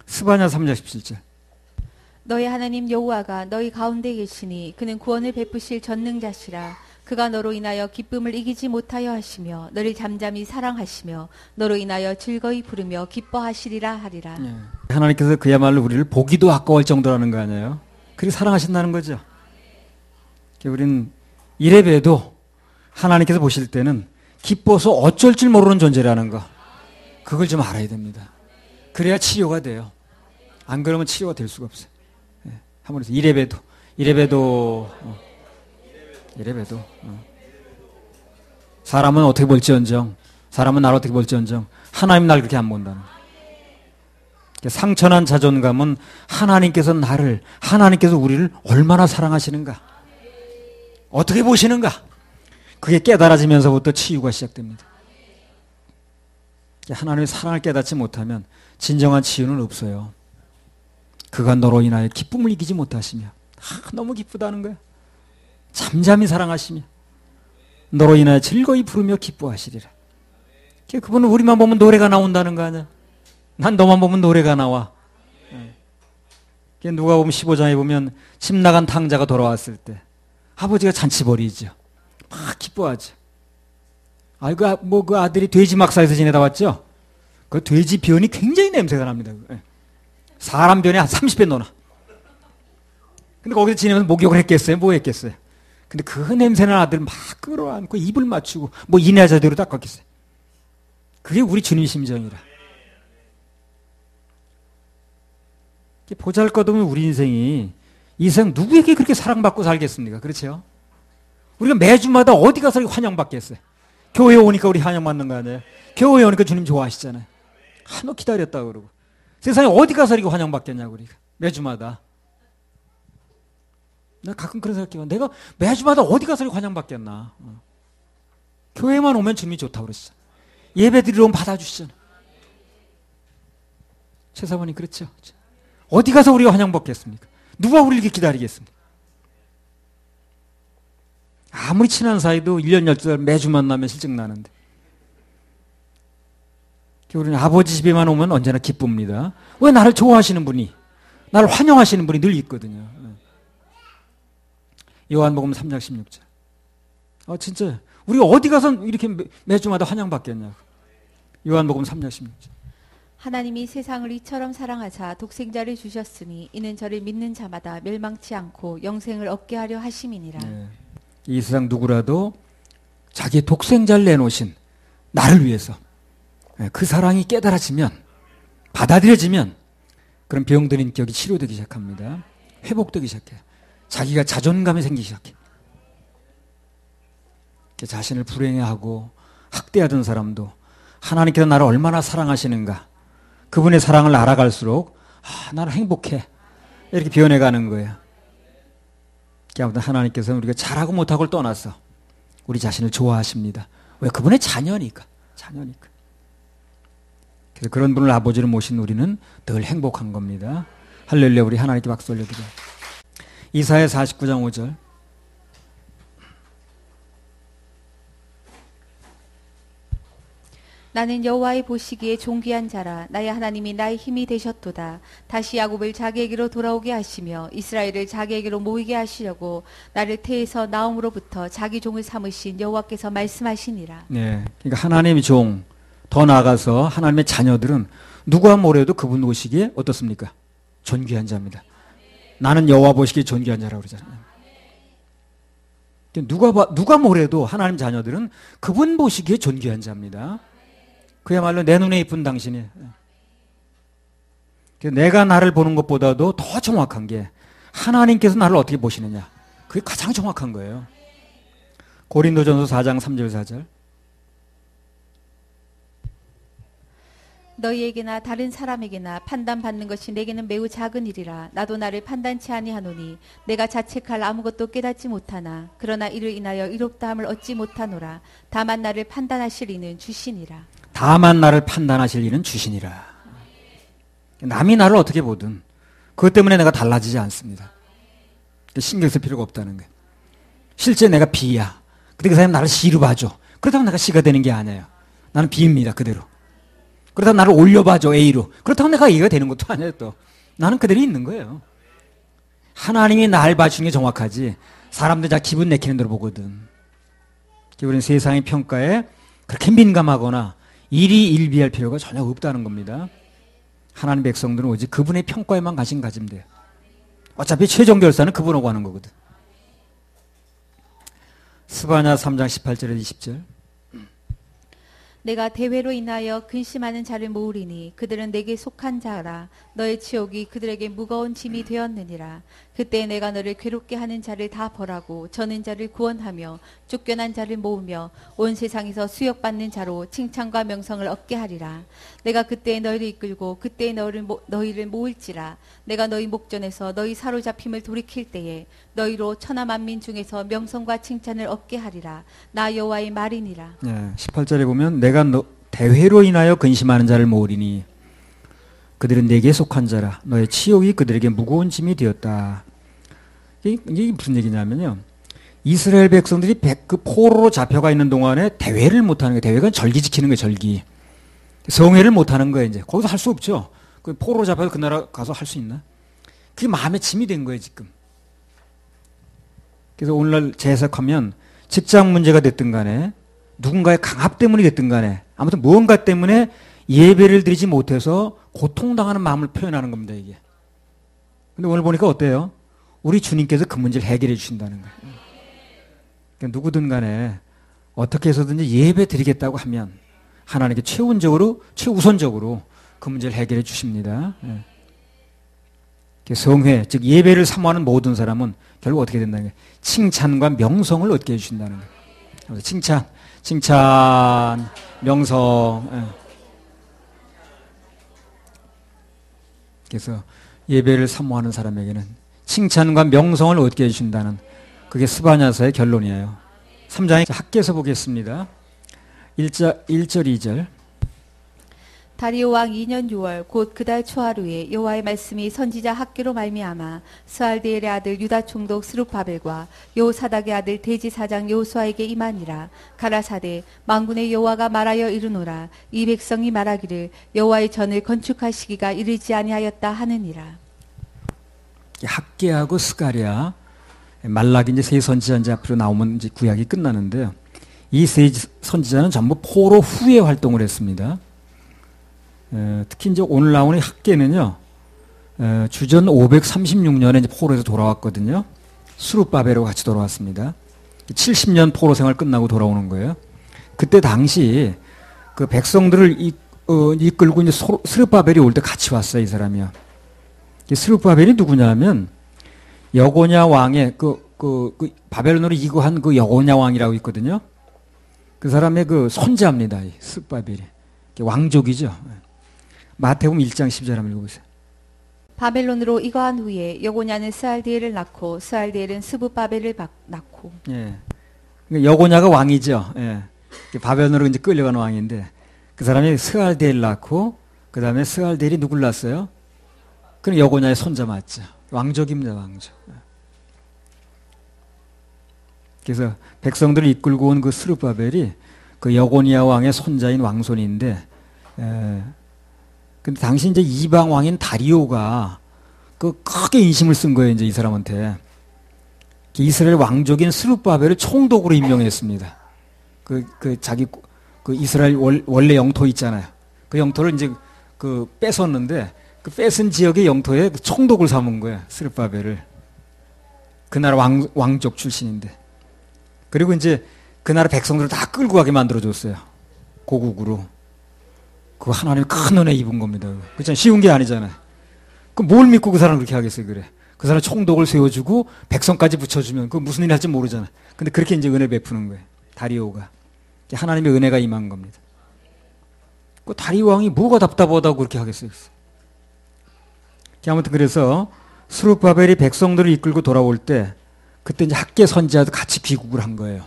스바냐 3장 17절. 너희 하나님 여호와가 너희 가운데 계시니 그는 구원을 베푸실 전능자시라. 그가 너로 인하여 기쁨을 이기지 못하여 하시며 너를 잠잠히 사랑하시며 너로 인하여 즐거이 부르며 기뻐하시리라 하리라. 하나님께서 그야말로 우리를 보기도 아까울 정도라는 거 아니에요? 그렇게 사랑하신다는 거죠. 우리는 이래봬도 하나님께서 보실 때는 기뻐서 어쩔 줄 모르는 존재라는 거, 그걸 좀 알아야 됩니다. 그래야 치료가 돼요. 안 그러면 치료가 될 수가 없어요. 한번 해서 이래봬도 사람은 어떻게 볼지언정, 사람은 나를 어떻게 볼지언정 하나님 날 그렇게 안 본다는 거예요. 상처난 자존감은 하나님께서 우리를 얼마나 사랑하시는가, 어떻게 보시는가, 그게 깨달아지면서부터 치유가 시작됩니다. 하나님의 사랑을 깨닫지 못하면 진정한 치유는 없어요. 그가 너로 인하여 기쁨을 이기지 못하시며, 너무 기쁘다는 거야. 잠잠히 사랑하시며 너로 인하여 즐거이 부르며 기뻐하시리라. 그분은 우리만 보면 노래가 나온다는 거 아니야. 난 너만 보면 노래가 나와. 누가 보면 15장에 보면 집 나간 탕자가 돌아왔을 때 아버지가 잔치 벌이죠. 막 기뻐하죠. 그 아들이 돼지 막사에서 지내다 왔죠. 그 돼지 변이 굉장히 냄새가 납니다. 사람 변이 한 30배 넣어놔. 근데 거기서 지내면서 목욕을 했겠어요? 뭐 했겠어요? 근데 그 냄새나는 아들 막 끌어안고 입을 맞추고 이내자대로 닦았겠어요. 그게 우리 주님 심정이라. 보잘것없는 우리 인생이 이 세상 누구에게 그렇게 사랑받고 살겠습니까? 그렇죠? 우리가 매주마다 어디 가서 환영받겠어요? 교회에 오니까 우리 환영받는 거 아니에요? 교회에 오니까 주님 좋아하시잖아요. 너 기다렸다 그러고. 세상에 어디 가서 이렇게 환영받겠냐고, 우리가. 매주마다. 나 가끔 그런 생각해요. 내가 매주마다 어디 가서 이렇게 환영받겠나. 교회만 오면 주님이 좋다고 그러시잖아요. 예배 드리러 오면 받아주시잖아요. 최사모님 그렇죠? 어디 가서 우리가 환영받겠습니까? 누가 우리를 이렇게 기다리겠습니까? 아무리 친한 사이도 1년 12달 매주 만나면 실증 나는데. 우리는 아버지 집에만 오면 언제나 기쁩니다. 왜? 나를 좋아하시는 분이, 나를 환영하시는 분이 늘 있거든요. 요한복음 3장 16절. 진짜 우리가 어디 가서 이렇게 매주마다 환영받겠냐고. 요한복음 3장 16절. 하나님이 세상을 이처럼 사랑하사 독생자를 주셨으니 이는 저를 믿는 자마다 멸망치 않고 영생을 얻게 하려 하심이니라. 이 세상 누구라도 자기의 독생자를 내놓으신 나를 위해서 그 사랑이 깨달아지면, 받아들여지면 그런 병든 인격이 치료되기 시작합니다. 회복되기 시작해요. 자기가 자존감이 생기기 시작해요. 자신을 불행해하고 학대하던 사람도 하나님께서 나를 얼마나 사랑하시는가, 그분의 사랑을 알아갈수록 나는 행복해, 이렇게 변해가는 거예요. 아무튼 하나님께서는 우리가 잘하고 못하고를 떠나서 우리 자신을 좋아하십니다. 왜? 그분의 자녀니까. 그래서 그런 분을 아버지로 모신 우리는 늘 행복한 겁니다. 할렐루야. 우리 하나님께 박수 올려드려요. 이사야 49장 5절. 나는 여호와의 보시기에 존귀한 자라. 나의 하나님이 나의 힘이 되셨도다. 다시 야곱을 자기에게로 돌아오게 하시며 이스라엘을 자기에게로 모이게 하시려고 나를 태에서 나옴으로부터 자기 종을 삼으신 여호와께서 말씀하시니라. 네, 그러니까 하나님의 종, 더 나아가서 하나님의 자녀들은 누가 뭐래도 그분 보시기에 어떻습니까? 존귀한 자입니다. 나는 여호와 보시기에 존귀한 자라고 그러잖아요. 누가 뭐래도 하나님 자녀들은 그분 보시기에 존귀한 자입니다. 그야말로 내 눈에 이쁜 당신이. 내가 나를 보는 것보다도 더 정확한 게 하나님께서 나를 어떻게 보시느냐. 그게 가장 정확한 거예요. 고린도전서 4장 3절 4절. 너희에게나 다른 사람에게나 판단받는 것이 내게는 매우 작은 일이라. 나도 나를 판단치 아니하노니 내가 자책할 아무것도 깨닫지 못하나 그러나 이를 인하여 이롭다함을 얻지 못하노라. 다만 나를 판단하실 이는 주시니라. 다만 나를 판단하실 이는 주시니라. 남이 나를 어떻게 보든 그것 때문에 내가 달라지지 않습니다. 신경 쓸 필요가 없다는 거예요. 실제 내가 B야. 근데 그 사람이 나를 C로 봐줘. 그렇다고 내가 C가 되는 게 아니에요. 나는 B입니다. 그대로. 그렇다고 나를 올려봐줘. A로. 그렇다고 내가 A가 되는 것도 아니에요. 또 나는 그대로 있는 거예요. 하나님이 날 봐주는 게 정확하지 사람들 다 기분 내키는 대로 보거든. 우리는 세상의 평가에 그렇게 민감하거나 일희일비할 필요가 전혀 없다는 겁니다. 하나님 백성들은 오직 그분의 평가에만 가지면 돼요. 어차피 최종 결산은 그분하고 하는 거거든. 스바냐 3장 18절에서 20절. 내가 대회로 인하여 근심하는 자를 모으리니 그들은 내게 속한 자라. 너의 치욕이 그들에게 무거운 짐이 되었느니라. 그때 내가 너를 괴롭게 하는 자를 다 벌하고 저는 자를 구원하며 쫓겨난 자를 모으며 온 세상에서 수욕받는 자로 칭찬과 명성을 얻게 하리라. 내가 그때 너희를 이끌고 그때 너희를 모을지라. 내가 너희 목전에서 너희 사로잡힘을 돌이킬 때에 너희로 천하 만민 중에서 명성과 칭찬을 얻게 하리라. 나 여호와의 말이니라. 18절에 보면 내가 대회로 인하여 근심하는 자를 모으리니 그들은 내게 속한 자라. 너의 치욕이 그들에게 무거운 짐이 되었다. 이게 무슨 얘기냐면요. 이스라엘 백성들이 그 포로로 잡혀가 있는 동안에 대회를 못하는 거예요. 대회가 절기 지키는 거예요. 절기. 성회를 못하는 거예요. 이제 거기서 할 수 없죠. 그 포로로 잡혀서 그 나라 가서 할 수 있나? 그게 마음의 짐이 된 거예요. 지금. 그래서 오늘날 재해석하면 직장 문제가 됐든 간에 누군가의 강압 때문이 됐든 간에 아무튼 무언가 때문에 예배를 드리지 못해서 고통당하는 마음을 표현하는 겁니다. 이게. 근데 오늘 보니까 어때요? 우리 주님께서 그 문제를 해결해 주신다는 거예요. 그러니까 누구든 간에 어떻게 해서든지 예배 드리겠다고 하면 하나님께 최우선적으로 그 문제를 해결해 주십니다. 성회, 즉 예배를 사모하는 모든 사람은 결국 어떻게 된다는 거예요? 칭찬과 명성을 얻게 해주신다는 거예요. 칭찬, 명성. 그래서 예배를 사모하는 사람에게는 칭찬과 명성을 얻게 해주신다는 그게 스바냐서의 결론이에요. 3장의 학계에서 보겠습니다. 1절, 2절. 다리오 왕 2년 6월 곧 그달 초하루에 여호와의 말씀이 선지자 학계로 말미암아 스알디엘의 아들 유다 총독 스룹바벨과 여호사닥의 아들 대지사장 여호수아에게 임하니라. 가라사대 만군의 여호와가 말하여 이르노라. 이 백성이 말하기를 여호와의 전을 건축할 시기가 이르지 아니하였다 하느니라. 학계하고 스가랴 말라기 이제 세 선지자 이제 앞으로 나오면 이제 구약이 끝나는데요. 이 세 선지자는 전부 포로 후에 활동을 했습니다. 특히 이제 오늘 나오는 학계는요, 주전 536년에 이제 포로에서 돌아왔거든요. 스룹바벨하고 같이 돌아왔습니다. 70년 포로 생활 끝나고 돌아오는 거예요. 그때 당시 그 백성들을 이끌고 이제 스룹바벨이 올 때 같이 왔어요, 이 사람이요. 스룹바벨이 누구냐면 여고냐 왕의 그 바벨론으로 이구한 그 여고냐 왕이라고 있거든요. 그 사람의 그 손자입니다, 이 스룹바벨이. 왕족이죠. 마태복음 1장 10절 한번 읽어보세요. 바벨론으로 이거한 후에 여고냐는 스알디엘을 낳고 스알디엘은 스룹바벨을 낳고. 예. 여고냐가 왕이죠. 예. 바벨론으로 이제 끌려간 왕인데 그 사람이 스알디엘 낳고 그 다음에 스알디엘이 누굴 낳았어요? 그럼 여고냐의 손자 맞죠. 왕족입니다, 왕족. 그래서 백성들을 이끌고 온 그 스룹바벨이 그 여고냐 왕의 손자인 왕손인데, 근데 당시 이제 이방 왕인 다리오가 그 크게 인심을 쓴 거예요, 이제 이 사람한테. 이스라엘 왕족인 스룹바벨을 총독으로 임명했습니다. 자기 그 이스라엘 원래 영토 있잖아요. 그 영토를 이제 그 뺏었는데 그 뺏은 지역의 영토에 총독을 삼은 거예요, 스룹바벨을. 그 나라 왕족 출신인데. 그리고 이제 그 나라 백성들을 다 끌고 가게 만들어줬어요. 고국으로. 그거 하나님 큰 은혜 입은 겁니다. 그렇잖아요. 쉬운 게 아니잖아요. 그 뭘 믿고 그 사람 그렇게 하겠어요, 그래. 그 사람 총독을 세워주고 백성까지 붙여주면 그 무슨 일이 할지 모르잖아요. 근데 그렇게 이제 은혜 베푸는 거예요. 다리오가. 하나님의 은혜가 임한 겁니다. 그 다리오 왕이 뭐가 답답하다고 그렇게 하겠어요. 아무튼 그래서 스룹바벨이 백성들을 이끌고 돌아올 때 그때 이제 학계 선지자도 같이 귀국을 한 거예요.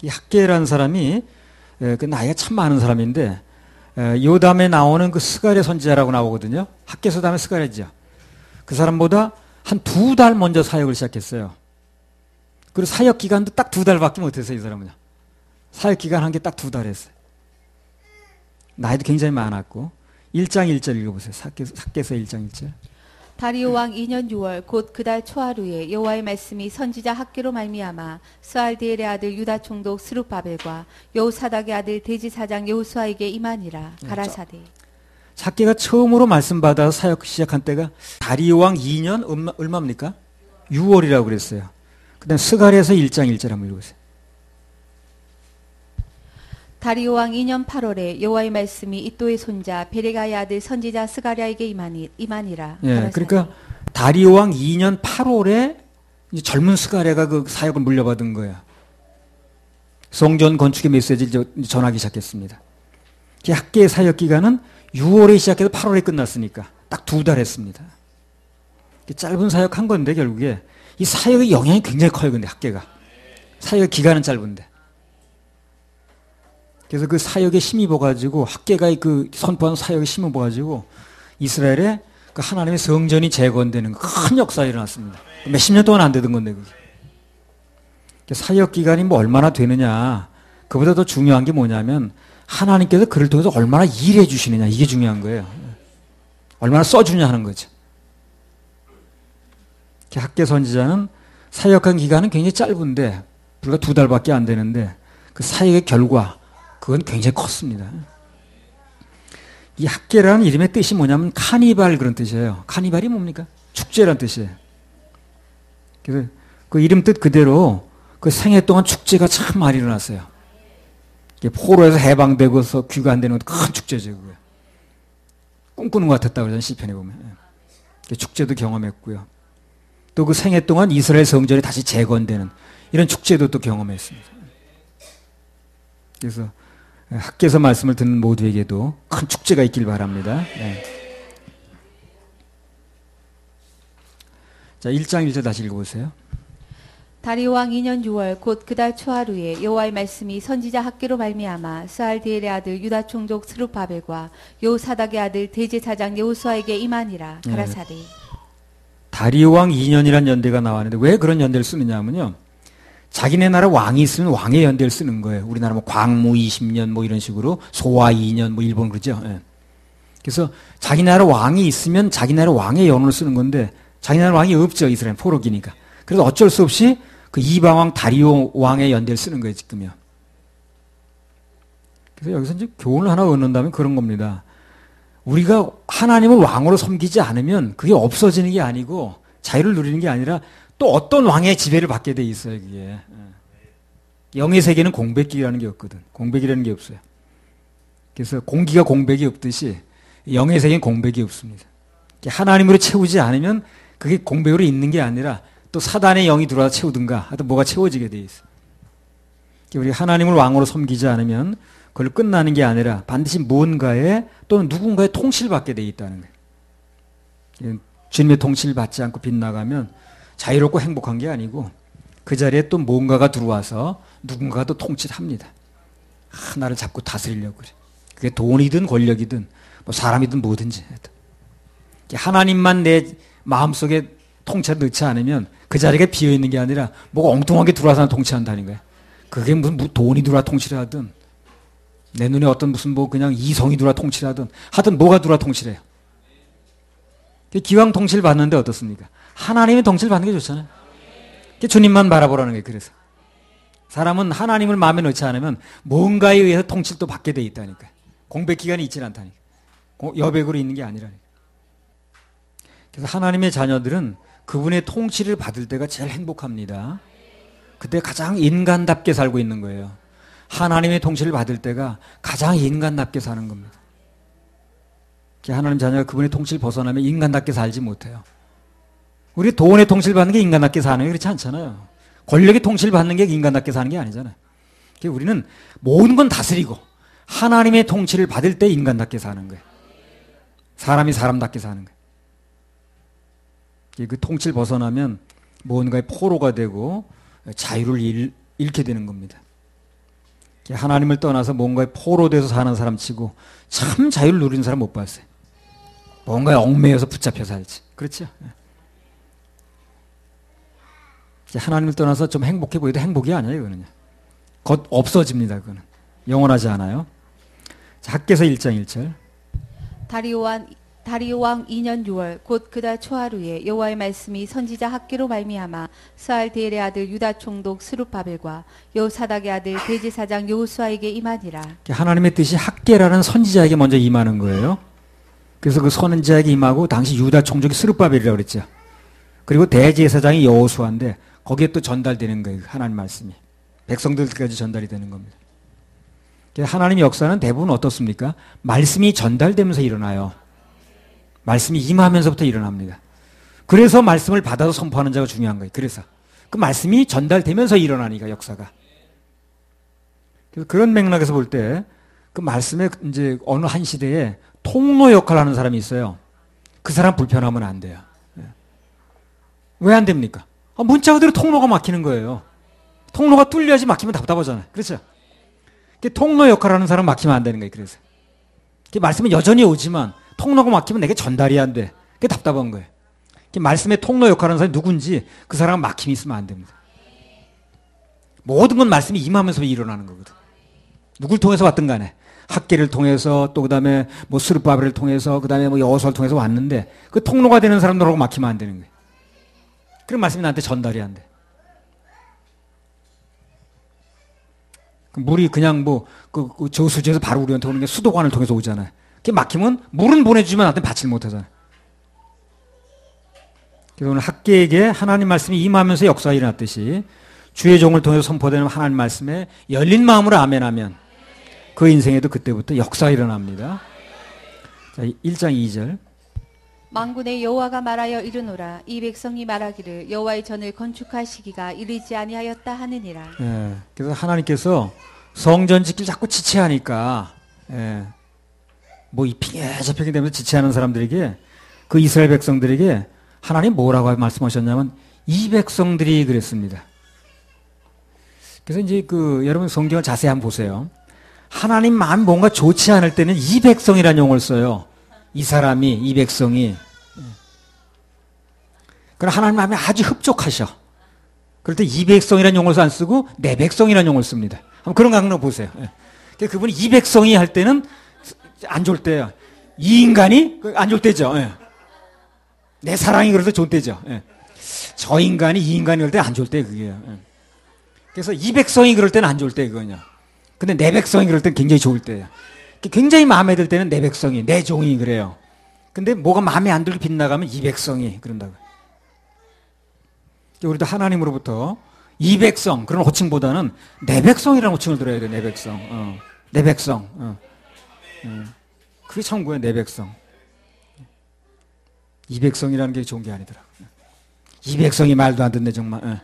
이 학계라는 사람이 그 나이가 참 많은 사람인데 요담에 나오는 그 스가랴 선지자라고 나오거든요. 학계서 다음에 스가랴죠. 그 사람보다 한 2달 먼저 사역을 시작했어요. 그리고 사역 기간도 딱 2달밖에 못했어요. 이 사람은요. 사역 기간 한 게 딱 2달 했어요. 나이도 굉장히 많았고 1장 1절 읽어보세요. 학계서 1장 1절. 다리오 왕 2년 6월 곧 그달 초하루에 여호와의 말씀이 선지자 학계로 말미암아 스알디엘의 아들 유다 총독 스룹바벨과 여호사닥의 아들 대지사장 여호수아에게 임하니라. 가라사대. 학계가 처음으로 말씀 받아서 사역 시작한 때가 다리오 왕 2년 얼마입니까? 6월이라고 그랬어요. 그다음 스가랴서 1장 1절 한번 읽어보세요. 다리오 왕 2년 8월에 여호와의 말씀이 이또의 손자 베레가의 아들 선지자 스가랴에게 임하니라. 예, 그러니까 다리오 왕 2년 8월에 이제 젊은 스가랴가 그 사역을 물려받은 거예요. 성전 건축의 메시지를 전하기 시작했습니다. 학계의 사역 기간은 6월에 시작해서 8월에 끝났으니까 딱 2달 했습니다. 짧은 사역 한 건데 결국에 이 사역의 영향이 굉장히 커요. 근데 학계가 사역 기간은 짧은데. 그래서 그 사역에 힘입어가지고 학계가 그 선포한 사역에 힘입어가지고 이스라엘에 그 하나님의 성전이 재건되는 큰 역사가 일어났습니다. 몇십 년 동안 안 되던 건데 그게. 사역 기간이 뭐 얼마나 되느냐 그보다 더 중요한 게 뭐냐면 하나님께서 그를 통해서 얼마나 일해 주시느냐 이게 중요한 거예요. 얼마나 써주냐 하는 거죠. 학계 선지자는 사역한 기간은 굉장히 짧은데 불과 2달밖에 안 되는데 그 사역의 결과 그건 굉장히 컸습니다. 이 학계라는 이름의 뜻이 뭐냐면 카니발 그런 뜻이에요. 카니발이 뭡니까? 축제라는 뜻이에요. 그래서 그 이름 뜻 그대로 그 생애 동안 축제가 참 많이 일어났어요. 포로에서 해방되고서 귀가되는 큰 축제죠. 그게. 꿈꾸는 것 같았다고 그러잖아요. 시편에 보면. 축제도 경험했고요. 또 그 생애 동안 이스라엘 성전이 다시 재건되는 이런 축제도 또 경험했습니다. 그래서 학계에서 말씀을 듣는 모두에게도 큰 축제가 있길 바랍니다. 네. 자, 1장 1절 다시 읽어보세요. 다리오 왕 2년 6월 곧 그달 초하루에 여호와의 말씀이 선지자 학계로 말미암아 스알디엘의 아들 유다 총독 스룹바벨과 여호사닥의 아들 대제사장 여호수아에게 임하니라. 가라사대. 다리오 왕 2년이라는 연대가 나왔는데 왜 그런 연대를 쓰느냐면요. 자기네 나라 왕이 있으면 왕의 연대를 쓰는 거예요. 우리나라 뭐 광무 20년 뭐 이런 식으로 소화 2년 뭐 일본 그러죠. 예. 그래서 자기 나라 왕이 있으면 자기 나라 왕의 연호를 쓰는 건데 자기 나라 왕이 없죠. 이스라엘 포로기니까. 그래서 어쩔 수 없이 그 이방 왕 다리오 왕의 연대를 쓰는 거예요. 지금요. 그래서 여기서 이제 교훈을 하나 얻는다면 그런 겁니다. 우리가 하나님을 왕으로 섬기지 않으면 그게 없어지는 게 아니고 자유를 누리는 게 아니라 또 어떤 왕의 지배를 받게 돼 있어요. 그게. 영의 세계는 공백기라는 게 없거든. 공백이라는 게 없어요. 그래서 공기가 공백이 없듯이 영의 세계는 공백이 없습니다. 하나님으로 채우지 않으면 그게 공백으로 있는 게 아니라 또 사단의 영이 들어와서 채우든가 하여튼 뭐가 채워지게 돼 있어요. 우리 하나님을 왕으로 섬기지 않으면 그걸로 끝나는 게 아니라 반드시 무언가에 또는 누군가의 통치를 받게 돼 있다는 거예요. 주님의 통치를 받지 않고 빗나가면 자유롭고 행복한 게 아니고 그 자리에 또 뭔가가 들어와서 누군가가 또 통치를 합니다. 하나를 잡고 다스리려고 그래. 그게 돈이든 권력이든 뭐 사람이든 뭐든지. 하나님만 내 마음속에 통치를 넣지 않으면 그 자리가 비어있는 게 아니라 뭐가 엉뚱하게 들어와서 통치한다는 거야. 그게 무슨 돈이 들어와 통치를 하든 내 눈에 어떤 무슨 뭐 그냥 이성이 들어와 통치를 하든 하여튼 뭐가 들어와 통치를 해요. 기왕 통치를 받는데 어떻습니까? 하나님의 통치를 받는 게 좋잖아요. 주님만 바라보라는 거예요. 그래서 사람은 하나님을 마음에 넣지 않으면 뭔가에 의해서 통치를 또 받게 돼 있다니까요. 공백 기간이 있지는 않다니까. 여백으로 있는 게 아니라니까. 그래서 하나님의 자녀들은 그분의 통치를 받을 때가 제일 행복합니다. 그때 가장 인간답게 살고 있는 거예요. 하나님의 통치를 받을 때가 가장 인간답게 사는 겁니다. 하나님 자녀가 그분의 통치를 벗어나면 인간답게 살지 못해요. 우리 돈의 통치를 받는 게 인간답게 사는 게 그렇지 않잖아요. 권력의 통치를 받는 게 인간답게 사는 게 아니잖아요. 우리는 모든 건 다스리고 하나님의 통치를 받을 때 인간답게 사는 거예요. 사람이 사람답게 사는 거예요. 그 통치를 벗어나면 뭔가의 포로가 되고 자유를 잃게 되는 겁니다. 하나님을 떠나서 뭔가의 포로돼서 사는 사람 치고 참 자유를 누리는 사람 못 봤어요. 뭔가에 얽매여서 붙잡혀 살지. 그렇죠? 하나님을 떠나서 좀 행복해 보여도 행복이 아니에요. 이거는요. 곧 없어집니다. 그거는. 영원하지 않아요. 자, 학개서 1장 1절. 다리오 왕 2년 6월 곧 그달 초하루에 여호와의 말씀이 선지자 학개로 말미암아 스알디엘의 아들 유다 총독 스룹바벨과 여호사닥의 아들 대제사장 여호수아에게 임하니라. 하나님의 뜻이 학개라는 선지자에게 먼저 임하는 거예요. 그래서 그 선지자에게 임하고 당시 유다 총독이 스룹바벨이라고 그랬죠. 그리고 대제사장이 여호수아인데 거기에 또 전달되는 거예요. 하나님 말씀이. 백성들까지 전달이 되는 겁니다. 하나님 역사는 대부분 어떻습니까? 말씀이 전달되면서 일어나요. 말씀이 임하면서부터 일어납니다. 그래서 말씀을 받아서 선포하는 자가 중요한 거예요. 그래서 그 말씀이 전달되면서 일어나니까 역사가. 그래서 그런 맥락에서 볼 때 그 말씀에 이제 어느 한 시대에 통로 역할을 하는 사람이 있어요. 그 사람 불편하면 안 돼요. 왜 안 됩니까? 문자 그대로 통로가 막히는 거예요. 통로가 뚫려야지 막히면 답답하잖아요. 그렇죠? 통로 역할을 하는 사람 막히면 안 되는 거예요. 그래서 말씀은 여전히 오지만 통로가 막히면 내게 전달이 안 돼. 그게 답답한 거예요. 말씀의 통로 역할을 하는 사람이 누군지 그 사람은 막힘이 있으면 안 됩니다. 모든 건 말씀이 임하면서 일어나는 거거든. 누굴 통해서 왔든 간에 학계를 통해서 또 그다음에 뭐 스룹바벨을 통해서 그다음에 뭐 여호수아를 통해서 왔는데 그 통로가 되는 사람들하고 막히면 안 되는 거예요. 그런 말씀이 나한테 전달이 안 돼. 물이 그냥 뭐 그 저수지에서 바로 우리한테 오는 게 수도관을 통해서 오잖아요. 그게 막히면 물은 보내주지만 나한테 받지를 못하잖아요. 그래서 오늘 학계에게 하나님 말씀이 임하면서 역사가 일어났듯이 주의 종을 통해서 선포되는 하나님 말씀에 열린 마음으로 아멘하면 그 인생에도 그때부터 역사가 일어납니다. 자, 1장 2절. 만군의 여호와가 말하여 이르노라 이 백성이 말하기를 여호와의 전을 건축하시기가 이르지 아니하였다 하느니라. 예, 그래서 하나님께서 성전 짓기를 자꾸 지체하니까 뭐 이 핑계저핑계 되면서 지체하는 사람들에게 그 이스라엘 백성들에게 하나님 뭐라고 말씀하셨냐면 이 백성들이 그랬습니다. 그래서 이제 여러분 성경을 자세히 한번 보세요. 하나님 마음이 뭔가 좋지 않을 때는 이 백성이라는 용어를 써요. 이 사람이, 이 백성이. 그럼 하나님 마음이 아주 흡족하셔. 그럴 때 이 백성이라는 용어를 안 쓰고 내 백성이라는 용어를 씁니다. 한번 그런 강로 보세요. 그분이 이 백성이 할 때는 안 좋을 때요. 이 인간이 안 좋을 때죠. 내 사랑이 그래서 좋을 때죠. 저 인간이 이 인간이 그럴 때 안 좋을 때 그게요. 그래서 이 백성이 그럴 때는 안 좋을 때 그거냐. 근데 내 백성이 그럴 때는 굉장히 좋을 때예요. 굉장히 마음에 들 때는 내 백성이, 내 종이 그래요. 근데 뭐가 마음에 안 들게 빗나가면 이 백성이 그런다고요. 우리도 하나님으로부터 이 백성 그런 호칭보다는 내 백성이라는 호칭을 들어야 돼요. 내 백성. 내 백성. 그게 천국의 내 백성. 이 백성이라는 게 좋은 게 아니더라고요. 이 백성이 말도 안 듣네 정말.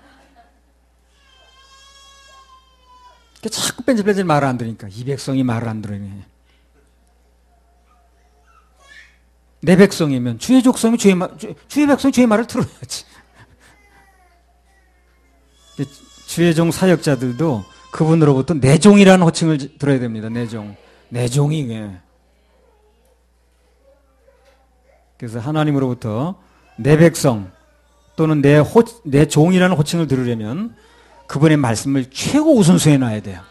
자꾸 뺀질뺀질 말을 안 들으니까 이 백성이 말을 안 들으니. 내 백성이면 주의 족속이면 주의 백성이 주의 말을 들어야지. 주의 종 사역자들도 그분으로부터 내 종이라는 호칭을 들어야 됩니다. 내 종. 내 종이. 그래서 하나님으로부터 내 백성 또는 내 종이라는 호칭을 들으려면 그분의 말씀을 최고 우선순위에 놔야 돼요.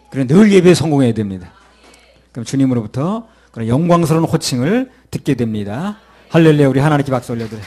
그래 늘 예배에 성공해야 됩니다. 그럼 주님으로부터 그런 영광스러운 호칭을 듣게 됩니다. 할렐루야. 우리 하나님께 박수 올려드려요.